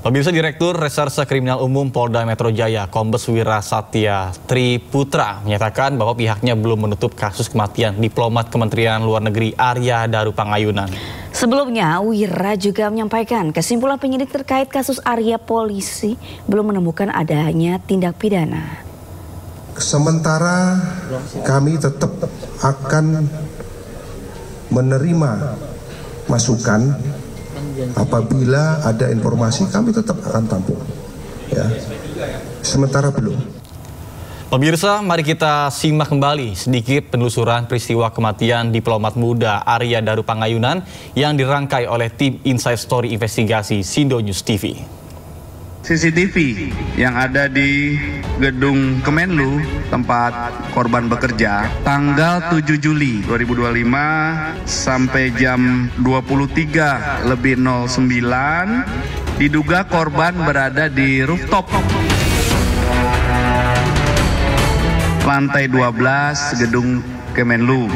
Pemirsa, Direktur Reserse Kriminal Umum Polda Metro Jaya, Kombes Wira Satya Triputra, menyatakan bahwa pihaknya belum menutup kasus kematian diplomat Kementerian Luar Negeri Arya Daru Pangayunan. Sebelumnya, Wira juga menyampaikan kesimpulan penyidik terkait kasus Arya, polisi belum menemukan adanya tindak pidana. Sementara kami tetap akan menerima masukan. Apabila ada informasi, kami tetap akan tampung. Ya. Sementara belum. Pemirsa, mari kita simak kembali sedikit penelusuran peristiwa kematian diplomat muda Arya Daru Pangayunan yang dirangkai oleh tim Inside Story Investigasi Sindo News TV. CCTV yang ada di gedung Kemenlu tempat korban bekerja tanggal 7 Juli 2025 sampai jam 23:09 diduga korban berada di rooftop lantai 12 gedung Kemenlu.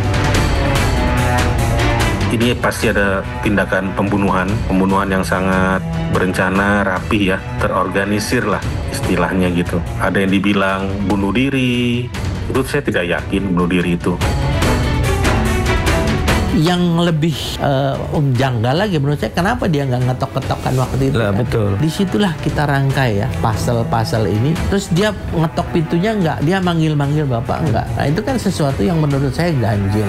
Ini pasti ada tindakan pembunuhan yang sangat berencana, rapih ya, terorganisir lah istilahnya gitu. Ada yang dibilang bunuh diri, itu saya tidak yakin bunuh diri itu. Yang lebih janggal lagi menurut saya, kenapa dia nggak ngetok-ketokkan waktu itu? Lah, betul. Disitulah kita rangkai ya pasal-pasal ini. Terus dia ngetok pintunya nggak, dia manggil-manggil bapak nggak. Nah itu kan sesuatu yang menurut saya ganjil.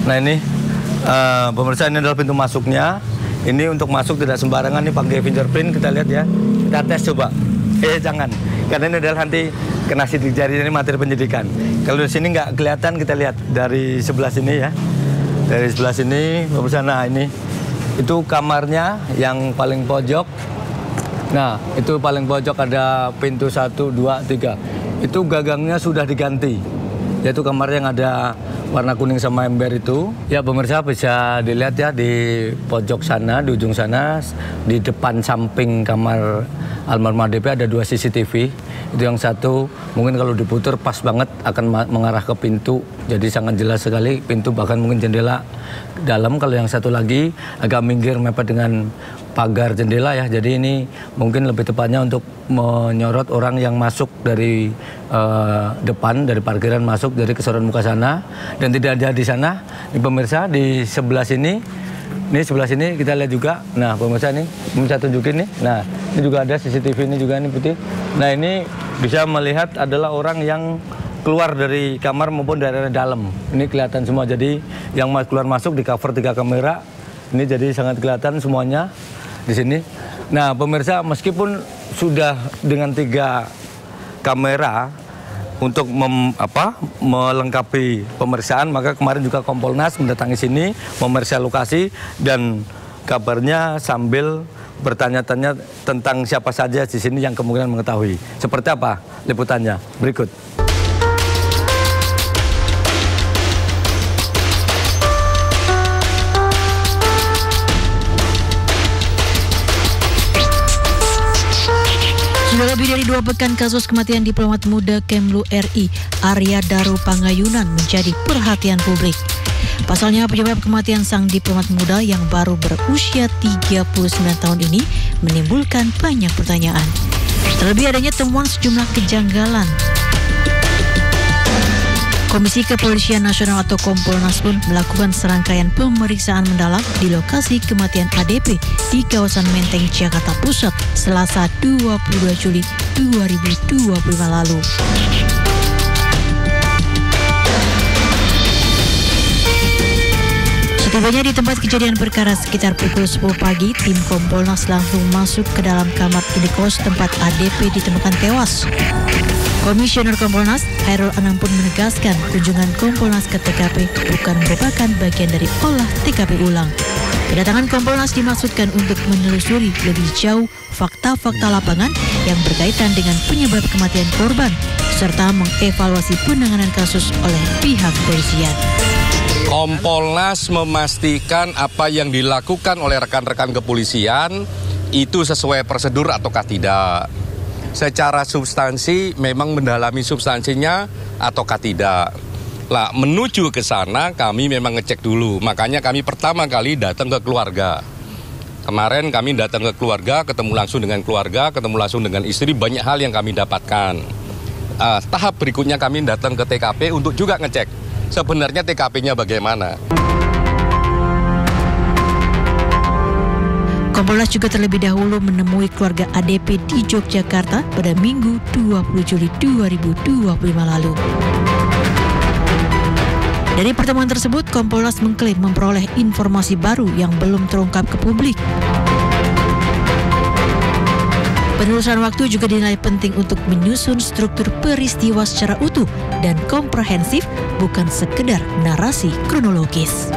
Nah ini pemirsa, ini adalah pintu masuknya. Ini untuk masuk tidak sembarangan, nih pakai fingerprint, kita lihat ya. Kita tes coba. Jangan, karena ini adalah nanti kena sidik jari, ini materi penyidikan. Kalau di sini nggak kelihatan, kita lihat dari sebelah sini ya. Dari sebelah sini, pemirsa, nah ini itu kamarnya yang paling pojok. Nah itu paling pojok ada pintu 1, 2, 3. Itu gagangnya sudah diganti. Yaitu kamar yang ada warna kuning sama ember itu. Ya pemirsa, bisa dilihat ya di pojok sana, di ujung sana, di depan samping kamar almarhum ADP ada 2 CCTV. Itu yang satu mungkin kalau diputar pas banget akan mengarah ke pintu. Jadi sangat jelas sekali pintu, bahkan mungkin jendela dalam. Kalau yang satu lagi agak minggir mepet dengan pagar jendela ya. Jadi ini mungkin lebih tepatnya untuk menyorot orang yang masuk dari depan, dari parkiran masuk dari kesoran muka sana, dan tidak ada di sana. Ini pemirsa di sebelah sini, ini sebelah sini kita lihat juga. Nah pemirsa, ini bisa tunjukin nih. Nah ini juga ada CCTV ini juga, ini putih. Nah ini bisa melihat adalah orang yang keluar dari kamar maupun dari dalam. Ini kelihatan semua. Jadi yang keluar masuk di cover 3 kamera. Ini jadi sangat kelihatan semuanya di sini. Nah pemirsa, meskipun sudah dengan 3 kamera untuk melengkapi pemeriksaan, maka kemarin juga Kompolnas mendatangi sini memeriksa lokasi, dan kabarnya sambil bertanya-tanya tentang siapa saja di sini yang kemungkinan mengetahui. Seperti apa liputannya berikut. Sudah lebih dari 2 pekan kasus kematian diplomat muda Kemlu RI Arya Daru Pangayunan menjadi perhatian publik. Pasalnya penyebab kematian sang diplomat muda yang baru berusia 39 tahun ini menimbulkan banyak pertanyaan. Terlebih adanya temuan sejumlah kejanggalan. Komisi Kepolisian Nasional atau Kompolnas pun melakukan serangkaian pemeriksaan mendalam di lokasi kematian ADP di kawasan Menteng, Jakarta Pusat, Selasa 22 Juli 2025 lalu. Setibanya di tempat kejadian perkara sekitar pukul 10 pagi, tim Kompolnas langsung masuk ke dalam kamar indekos tempat ADP ditemukan tewas. Komisioner Kompolnas Hairul Anam pun menegaskan kunjungan Kompolnas ke TKP bukan merupakan bagian dari olah TKP ulang. Kedatangan Kompolnas dimaksudkan untuk menelusuri lebih jauh fakta-fakta lapangan yang berkaitan dengan penyebab kematian korban, serta mengevaluasi penanganan kasus oleh pihak kepolisian. Kompolnas memastikan apa yang dilakukan oleh rekan-rekan kepolisian itu sesuai prosedur ataukah tidak. secara substansi memang mendalami substansinya ataukah tidak. Lah, menuju ke sana kami memang ngecek dulu. Makanya kami pertama kali datang ke keluarga. Kemarin kami datang ke keluarga, ketemu langsung dengan keluarga, ketemu langsung dengan istri, banyak hal yang kami dapatkan. Tahap berikutnya kami datang ke TKP untuk juga ngecek sebenarnya TKP-nya bagaimana. Kompolnas juga terlebih dahulu menemui keluarga ADP di Yogyakarta pada Minggu 20 Juli 2025 lalu. Dari pertemuan tersebut, Kompolnas mengklaim memperoleh informasi baru yang belum terungkap ke publik. Penelusuran waktu juga dinilai penting untuk menyusun struktur peristiwa secara utuh dan komprehensif, bukan sekedar narasi kronologis.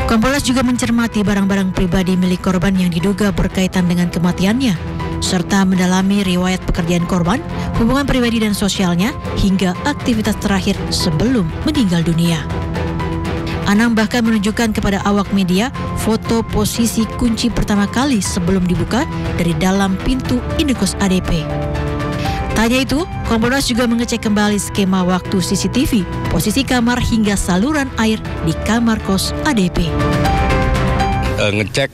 Kompolnas juga mencermati barang-barang pribadi milik korban yang diduga berkaitan dengan kematiannya, serta mendalami riwayat pekerjaan korban, hubungan pribadi dan sosialnya, hingga aktivitas terakhir sebelum meninggal dunia. Anang bahkan menunjukkan kepada awak media foto posisi kunci pertama kali sebelum dibuka dari dalam pintu indekos ADP. Tak hanya itu, Kompolnas juga mengecek kembali skema waktu CCTV, posisi kamar hingga saluran air di kamar kos ADP. Ngecek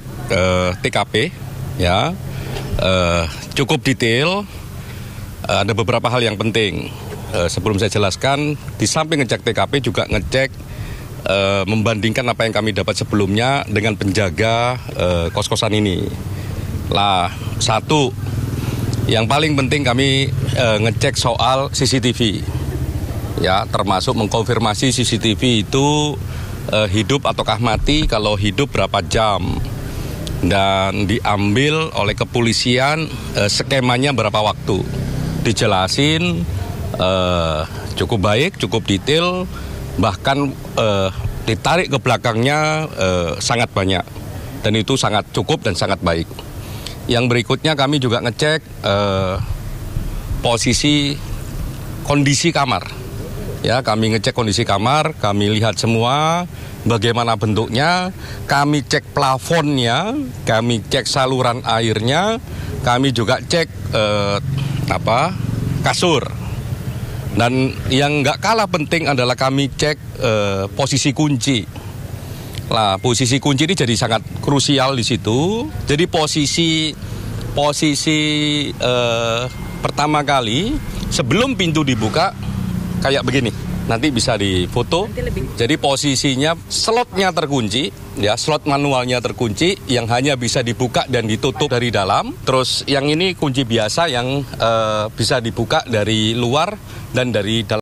TKP, ya, cukup detail. Ada beberapa hal yang penting. Sebelum saya jelaskan, di samping ngecek TKP juga ngecek membandingkan apa yang kami dapat sebelumnya dengan penjaga kos-kosan ini. Lah, satu. Yang paling penting kami ngecek soal CCTV, ya, termasuk mengkonfirmasi CCTV itu hidup ataukah mati, kalau hidup berapa jam, dan diambil oleh kepolisian skemanya berapa waktu. Dijelasin cukup baik, cukup detail, bahkan ditarik ke belakangnya sangat banyak, dan itu sangat cukup dan sangat baik. Yang berikutnya kami juga ngecek posisi kondisi kamar. Ya, kami ngecek kondisi kamar, kami lihat semua bagaimana bentuknya, kami cek plafonnya, kami cek saluran airnya, kami juga cek kasur. Dan yang nggak kalah penting adalah kami cek posisi kunci. Lah, posisi kunci ini jadi sangat krusial di situ. Jadi posisi pertama kali sebelum pintu dibuka kayak begini. Nanti bisa difoto. Jadi posisinya slotnya terkunci, ya, slot manualnya terkunci yang hanya bisa dibuka dan ditutup dari dalam. Terus yang ini kunci biasa yang bisa dibuka dari luar dan dari dalam.